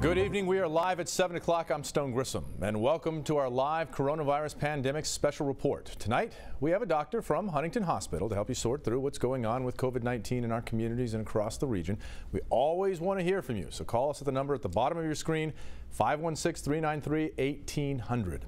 Good evening. We are live at 7 o'clock. I'm Stone Grissom, and welcome to our live coronavirus pandemic special report. Tonight, we have a doctor from Huntington Hospital to help you sort through what's going on with COVID-19 in our communities and across the region. We always want to hear from you, so call us at the number at the bottom of your screen, 516-393-1800.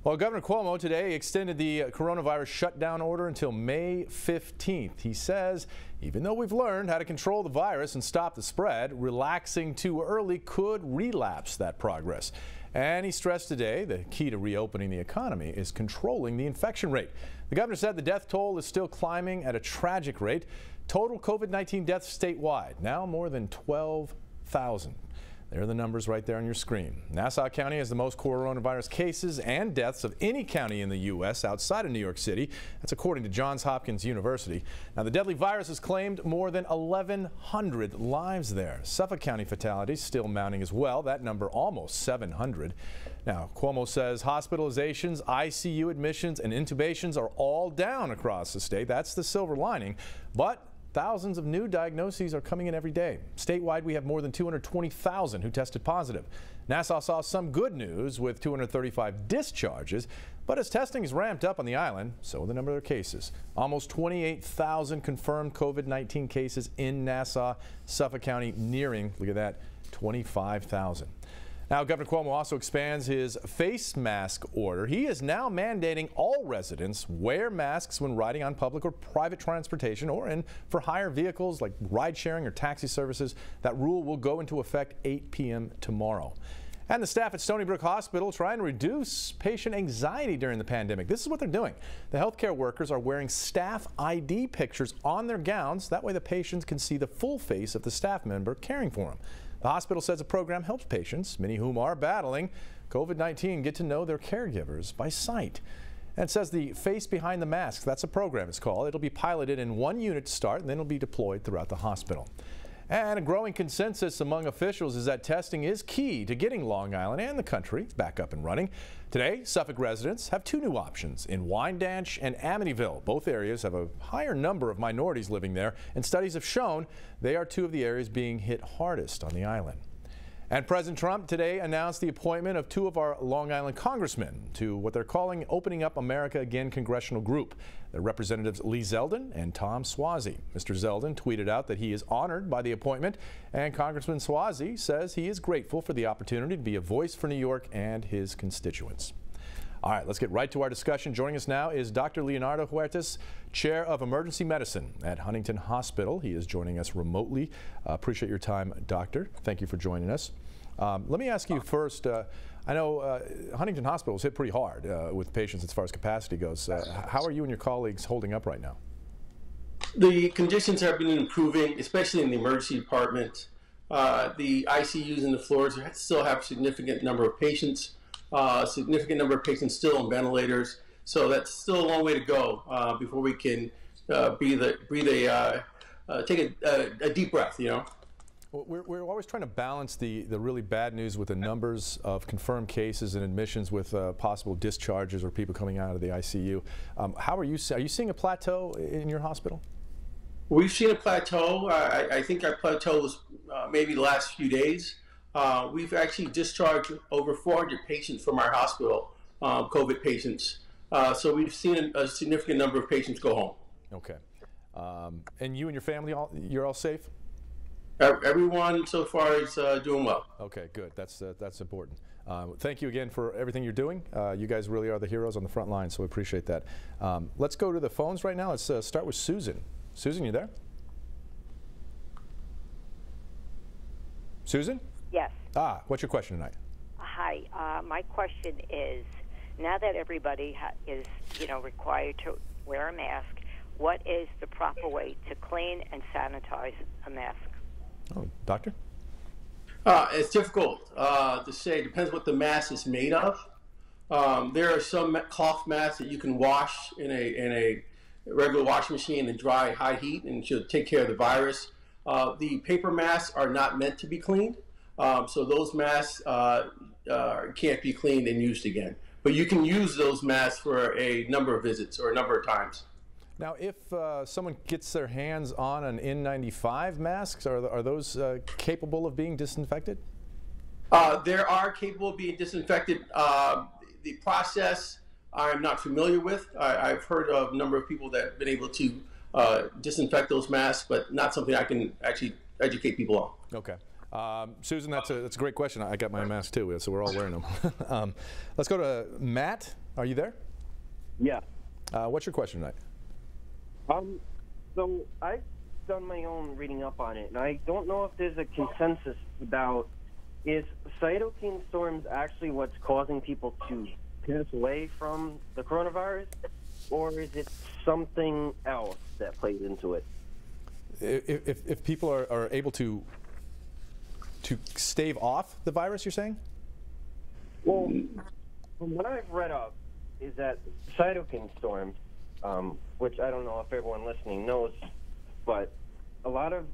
Well, Governor Cuomo today extended the coronavirus shutdown order until May 15th. He says, even though we've learned how to control the virus and stop the spread, relaxing too early could relapse that progress. And he stressed today the key to reopening the economy is controlling the infection rate. The governor said the death toll is still climbing at a tragic rate. Total COVID-19 deaths statewide, now more than 12,000. There are the numbers right there on your screen. Nassau County has the most coronavirus cases and deaths of any county in the U.S. outside of New York City. That's according to Johns Hopkins University. Now, the deadly virus has claimed more than 1,100 lives there. Suffolk County fatalities still mounting as well. That number almost 700. Now, Cuomo says hospitalizations, ICU admissions, and intubations are all down across the state. That's the silver lining. But thousands of new diagnoses are coming in every day. Statewide, we have more than 220,000 who tested positive. Nassau saw some good news with 235 discharges, but as testing is ramped up on the island, so will the number of cases. Almost 28,000 confirmed COVID-19 cases in Nassau, Suffolk County, nearing, look at that, 25,000. Now, Governor Cuomo also expands his face mask order. He is now mandating all residents wear masks when riding on public or private transportation or in for hire vehicles like ride sharing or taxi services. That rule will go into effect 8 p.m. tomorrow. And the staff at Stony Brook Hospital trying to reduce patient anxiety during the pandemic. This is what they're doing. The healthcare workers are wearing staff ID pictures on their gowns. That way the patients can see the full face of the staff member caring for them. The hospital says the program helps patients, many of whom are battling COVID-19, get to know their caregivers by sight. And it says the face behind the mask, that's a program it's called. It'll be piloted in one unit to start, and then it'll be deployed throughout the hospital. And a growing consensus among officials is that testing is key to getting Long Island and the country back up and running. Today, Suffolk residents have two new options in Wyandanch and Amityville. Both areas have a higher number of minorities living there, and studies have shown they are two of the areas being hit hardest on the island. And President Trump today announced the appointment of two of our Long Island congressmen to what they're calling Opening Up America Again congressional group. They're Representatives Lee Zeldin and Tom Suozzi. Mr. Zeldin tweeted out that he is honored by the appointment, and Congressman Suozzi says he is grateful for the opportunity to be a voice for New York and his constituents. All right, let's get right to our discussion. Joining us now is Dr. Leonardo Huertas, Chair of Emergency Medicine at Huntington Hospital. He is joining us remotely. Appreciate your time, Doctor. Thank you for joining us. Let me ask you first, I know Huntington Hospital was hit pretty hard with patients as far as capacity goes. How are you and your colleagues holding up right now? The conditions have been improving, especially in the emergency department. The ICUs and the floors still have a significant number of patients. Significant number of patients still on ventilators, so that's still a long way to go before we can take a deep breath, you know. Well, we're always trying to balance the really bad news with the numbers of confirmed cases and admissions with possible discharges or people coming out of the ICU. How are you seeing a plateau in your hospital? We've seen a plateau. I think our plateau was maybe the last few days. We've actually discharged over 400 patients from our hospital, COVID patients. So we've seen a significant number of patients go home. Okay. And you and your family, you're all safe? Everyone so far is doing well. Okay, good. That's important. Thank you again for everything you're doing. You guys really are the heroes on the front line, so we appreciate that. Let's go to the phones right now. Let's start with Susan. Susan, you there? Susan? Yes. What's your question tonight? Hi. My question is, now that everybody is, required to wear a mask, what is the proper way to clean and sanitize a mask? Oh, doctor? It's difficult to say. It depends what the mask is made of. There are some cloth masks that you can wash in a regular washing machine and dry at high heat, and should take care of the virus. The paper masks are not meant to be cleaned. So those masks can't be cleaned and used again. But you can use those masks for a number of visits or a number of times. Now, if someone gets their hands on an N95 masks, are those capable of being disinfected? There are capable of being disinfected. The process I'm not familiar with. I've heard of a number of people that have been able to disinfect those masks, but not something I can actually educate people on. Okay. Susan, that's a great question. I got my mask too, so we're all wearing them. Let's go to Matt. Are you there? Yeah. What's your question tonight? So I've done my own reading up on it, and I don't know if there's a consensus about is cytokine storms actually what's causing people to pass away from the coronavirus, or is it something else that plays into it? If people are able to stave off the virus, you're saying? Well, from what I've read up is that cytokine storms, which I don't know if everyone listening knows, but a lot of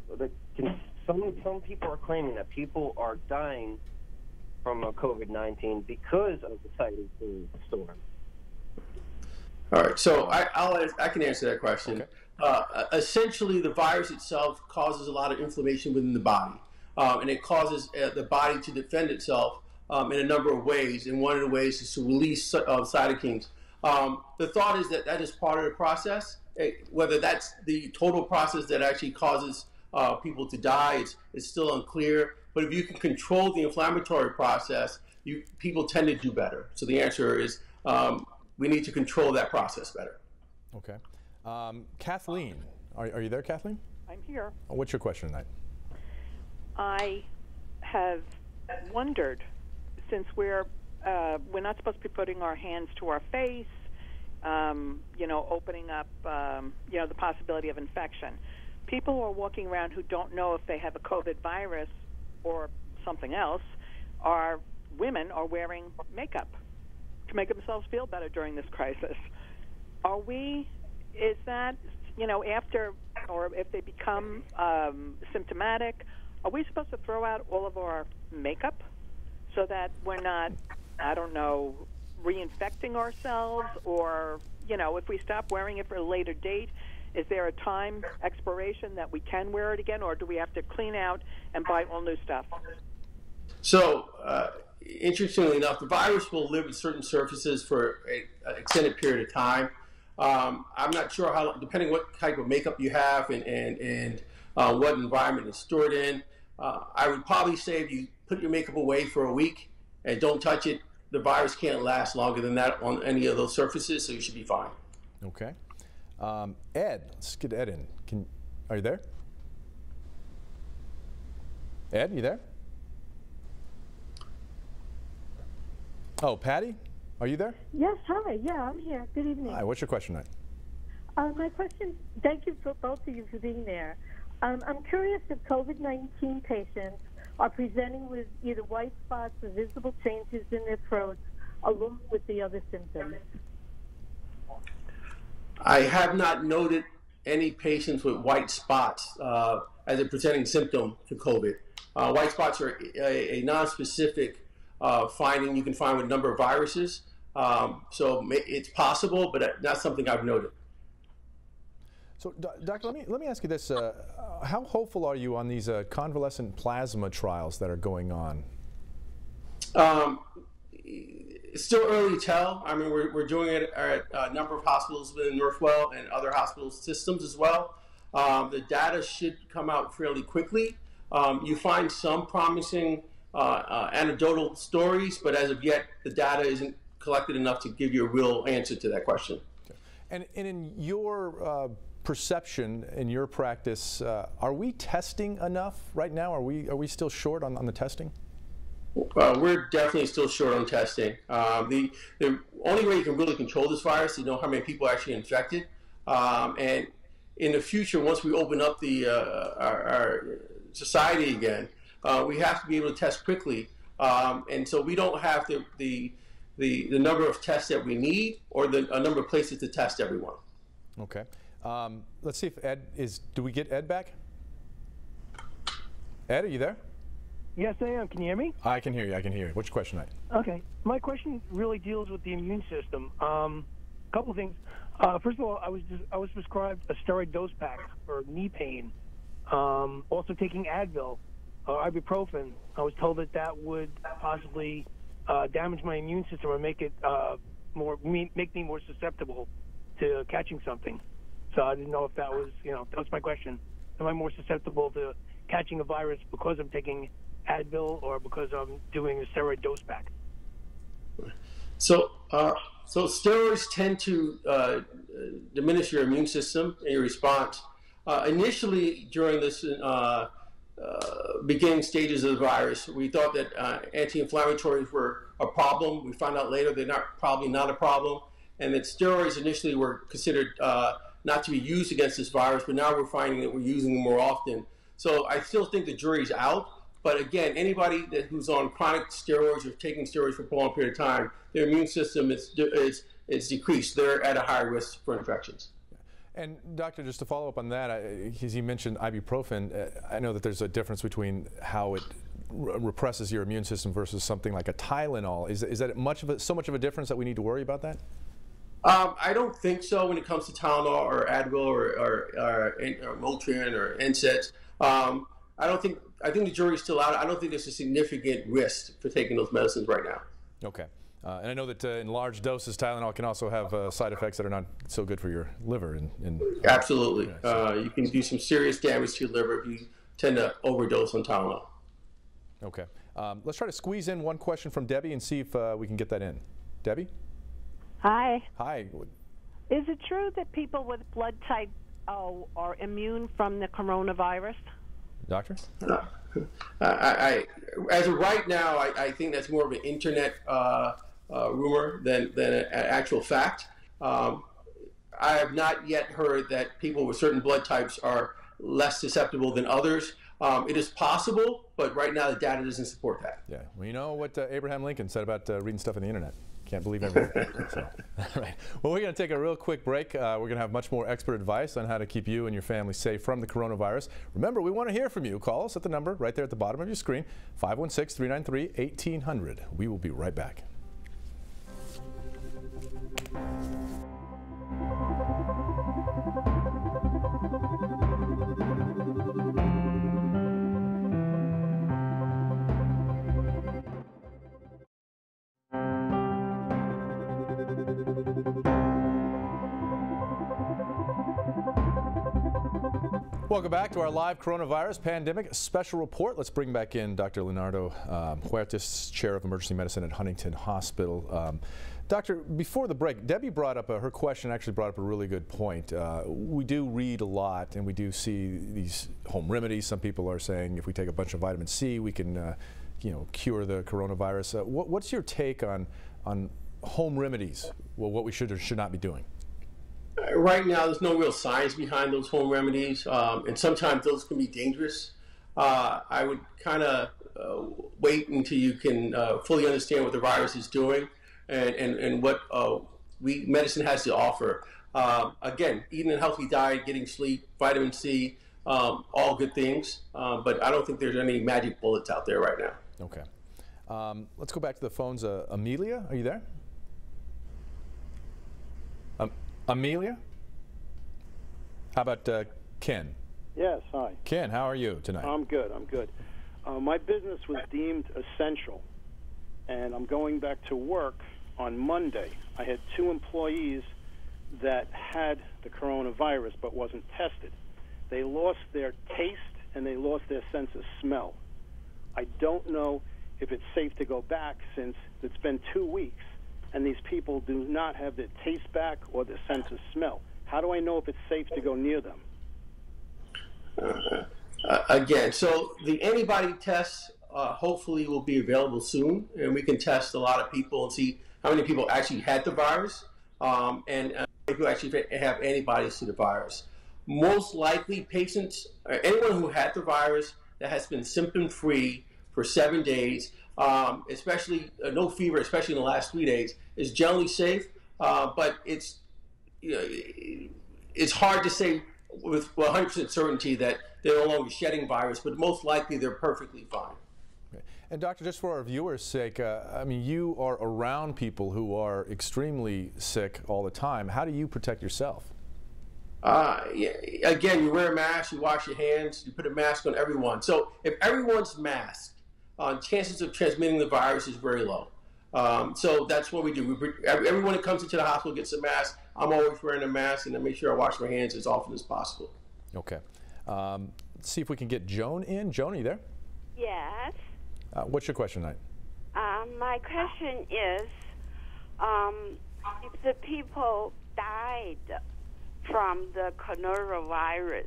some people are claiming that people are dying from COVID-19 because of the cytokine storm. All right, so I can answer that question. Okay. Essentially, the virus itself causes a lot of inflammation within the body, and it causes the body to defend itself in a number of ways. And one of the ways is to release cytokines. The thought is that is part of the process. Whether that's the total process that actually causes people to die is still unclear. But if you can control the inflammatory process, people tend to do better. So the answer is we need to control that process better. Okay. Kathleen, are you there, Kathleen? I'm here. What's your question tonight? I have wondered, since we're not supposed to be putting our hands to our face, opening up, the possibility of infection. People who are walking around who don't know if they have a COVID virus or something else, women are wearing makeup to make themselves feel better during this crisis. Is that, after, or if they become symptomatic, are we supposed to throw out all of our makeup so that we're not, reinfecting ourselves? Or, if we stop wearing it for a later date, is there a time expiration that we can wear it again, or do we have to clean out and buy all new stuff? So, interestingly enough, the virus will live in certain surfaces for an extended period of time. I'm not sure how, depending what type of makeup you have and what environment it's stored in. I would probably say if you put your makeup away for a week and don't touch it, the virus can't last longer than that on any of those surfaces, so you should be fine. Okay. Ed, let's get Ed in. Are you there? Ed, you there? Oh, Patty, are you there? Yes, hi. Yeah, I'm here. Good evening. Hi, what's your question tonight? My question, thank you for both of you for being there. I'm curious if COVID-19 patients are presenting with either white spots or visible changes in their throats along with the other symptoms. I have not noted any patients with white spots as a presenting symptom to COVID. White spots are a non-specific finding you can find with a number of viruses. So it's possible, but not something I've noted. So, Doctor, let me ask you this. How hopeful are you on these convalescent plasma trials that are going on? It's still early to tell. I mean, we're doing it at a number of hospitals within Northwell and other hospital systems as well. The data should come out fairly quickly. You find some promising anecdotal stories, but as of yet, the data isn't collected enough to give you a real answer to that question. Okay. And in your perception, in your practice, are we testing enough right now? Are we still short on the testing? We're definitely still short on testing. The only way you can really control this virus is to know how many people are actually infected. And in the future, once we open up our society again, we have to be able to test quickly. And so we don't have the number of tests that we need or a number of places to test everyone. Okay. Let's see if Ed is. Do we get Ed back? Ed, are you there? Yes, I am. Can you hear me? I can hear you. I can hear you. What's your question tonight? Okay. My question really deals with the immune system. Couple of things. First of all, I was prescribed a steroid dose pack for knee pain. Also taking Advil. ibuprofen, I was told that that would possibly damage my immune system or make it make me more susceptible to catching something. So I didn't know if that was, that was my question. Am I more susceptible to catching a virus because I'm taking Advil or because I'm doing a steroid dose back? So steroids tend to diminish your immune system and your response. Initially, during this beginning stages of the virus, we thought that anti-inflammatories were a problem. We found out later they're probably not a problem, and that steroids initially were considered not to be used against this virus, but now we're finding that we're using them more often. So I still think the jury's out. But again, anybody who's on chronic steroids or taking steroids for a prolonged period of time, their immune system is decreased. They're at a higher risk for infections. And doctor, just to follow up on that, because you mentioned ibuprofen, I know that there's a difference between how it represses your immune system versus something like a Tylenol. Is that so much of a difference that we need to worry about that? I don't think so when it comes to Tylenol or Advil or Motrin or NSAIDs. I think the jury's still out. I don't think there's a significant risk for taking those medicines right now. Okay. And I know that in large doses, Tylenol can also have side effects that are not so good for your liver. Absolutely. You can do some serious damage to your liver if you tend to overdose on Tylenol. Okay. Let's try to squeeze in one question from Debbie and see if we can get that in. Debbie? Hi. Hi. Is it true that people with blood type O are immune from the coronavirus? Doctor? As of right now, I think that's more of an internet rumor than an actual fact. I have not yet heard that people with certain blood types are less susceptible than others. It is possible, but right now the data doesn't support that. Yeah, well, you know what Abraham Lincoln said about reading stuff on the internet. Can't believe everything. So, all right. Well, we're going to take a real quick break. We're going to have much more expert advice on how to keep you and your family safe from the coronavirus. Remember, we want to hear from you. Call us at the number right there at the bottom of your screen, 516-393-1800. We will be right back. Welcome back to our live coronavirus pandemic special report. Let's bring back in Dr. Leonardo Huertas, Chair of Emergency Medicine at Huntington Hospital. Doctor, before the break, Debbie brought up, her question actually brought up a really good point. We do read a lot and we do see these home remedies. Some people are saying if we take a bunch of vitamin C, we can cure the coronavirus. What's your take on home remedies? Well, what we should or should not be doing? Right now, there's no real science behind those home remedies, and sometimes those can be dangerous. I would kind of wait until you can fully understand what the virus is doing and what medicine has to offer. Again, eating a healthy diet, getting sleep, vitamin C, all good things, but I don't think there's any magic bullets out there right now. Okay. Let's go back to the phones. Amelia, are you there? Amelia? How about Ken? Yes, hi. Ken, how are you tonight? I'm good, I'm good. My business was deemed essential, and I'm going back to work on Monday. I had 2 employees that had the coronavirus but wasn't tested. They lost their taste and they lost their sense of smell. I don't know if it's safe to go back since it's been 2 weeks. And these people do not have their taste back or their sense of smell. How do I know if it's safe to go near them? Again, so the antibody tests hopefully will be available soon, and we can test a lot of people and see how many people actually had the virus and how many people actually have antibodies to the virus. Most likely patients, anyone who had the virus that has been symptom-free for 7 days, especially no fever, especially in the last 3 days, is generally safe. But it's hard to say with 100% certainty that they're no longer shedding virus, but most likely they're perfectly fine. Okay. And doctor, just for our viewers' sake, I mean, you are around people who are extremely sick all the time. How do you protect yourself? Yeah, again, you wear a mask, you wash your hands, you put a mask on everyone. So if everyone's masked, chances of transmitting the virus is very low. So that's what we do. Everyone that comes into the hospital gets a mask. I'm always wearing a mask, and I make sure I wash my hands as often as possible. Okay. Let's see if we can get Joan in. Joan, are you there? Yes. What's your question tonight? My question is, if the people died from the coronavirus,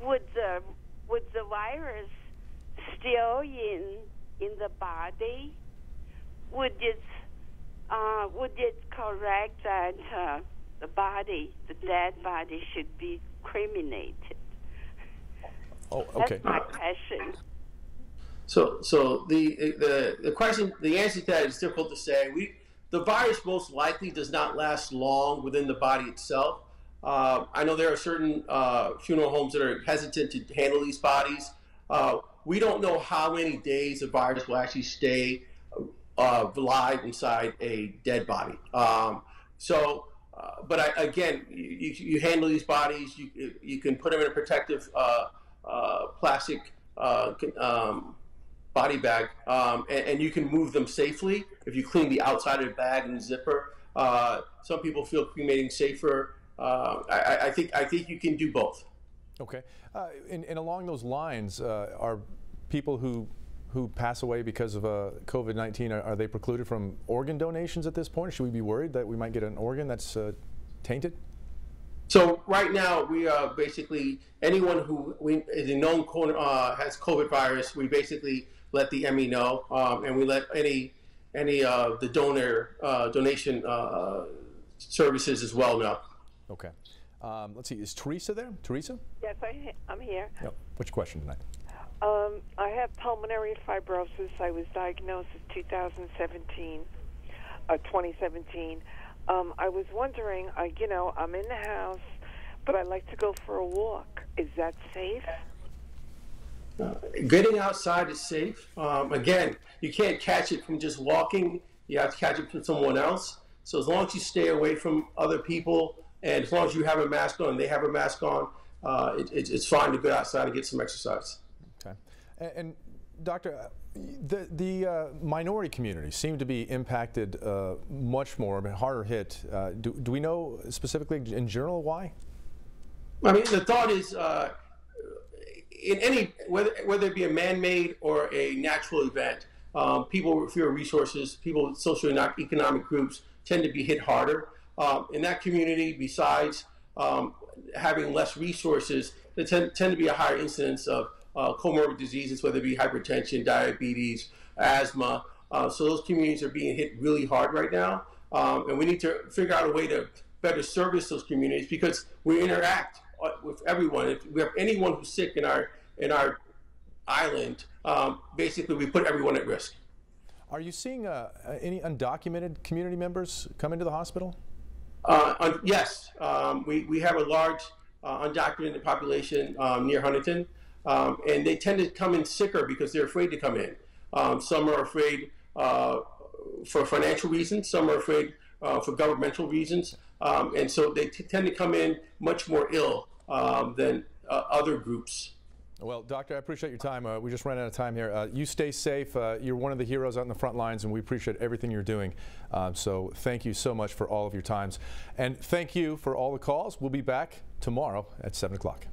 would the virus still in the body? Would it correct that the dead body should be cremated? Oh, okay. That's my question. So the question, the answer to that is difficult to say. The virus most likely does not last long within the body itself. I know there are certain funeral homes that are hesitant to handle these bodies. We don't know how many days the virus will actually stay alive inside a dead body. But again, you handle these bodies. You can put them in a protective plastic body bag, and you can move them safely if you clean the outside of the bag and the zipper. Some people feel cremating safer. I think you can do both. Okay. And along those lines, are people who pass away because of COVID-19, are they precluded from organ donations at this point? Or should we be worried that we might get an organ that's tainted? So right now, we basically, anyone who is a known has COVID virus, we basically let the ME know, and we let any of the donation services as well know. Okay. Let's see, is Teresa there? Teresa? Yes, I'm here. Yep. What's your question tonight? I have pulmonary fibrosis. I was diagnosed in 2017. I was wondering, I'm in the house, but I'd like to go for a walk. Is that safe? Getting outside is safe. Again, you can't catch it from just walking. You have to catch it from someone else. So as long as you stay away from other people, and as long as you have a mask on and they have a mask on, it's fine to go outside and get some exercise. Okay. And Doctor, the minority community seem to be impacted much more, harder hit. Do we know specifically in general why? I mean, the thought is, in any, whether it be a man-made or a natural event, people with fewer resources, people with socioeconomic groups tend to be hit harder. In that community, besides having less resources, there tend to be a higher incidence of comorbid diseases, whether it be hypertension, diabetes, asthma. So those communities are being hit really hard right now. And we need to figure out a way to better service those communities, because we interact with everyone. If we have anyone who's sick in our island, basically we put everyone at risk. Are you seeing any undocumented community members come into the hospital? Yes, we have a large undocumented population near Huntington, and they tend to come in sicker because they're afraid to come in. Some are afraid for financial reasons, some are afraid for governmental reasons, and so they tend to come in much more ill than other groups. Well, Doctor, I appreciate your time. We just ran out of time here. You stay safe. You're one of the heroes out in the front lines, and we appreciate everything you're doing. So thank you so much for all of your times. And thank you for all the calls. We'll be back tomorrow at 7 o'clock.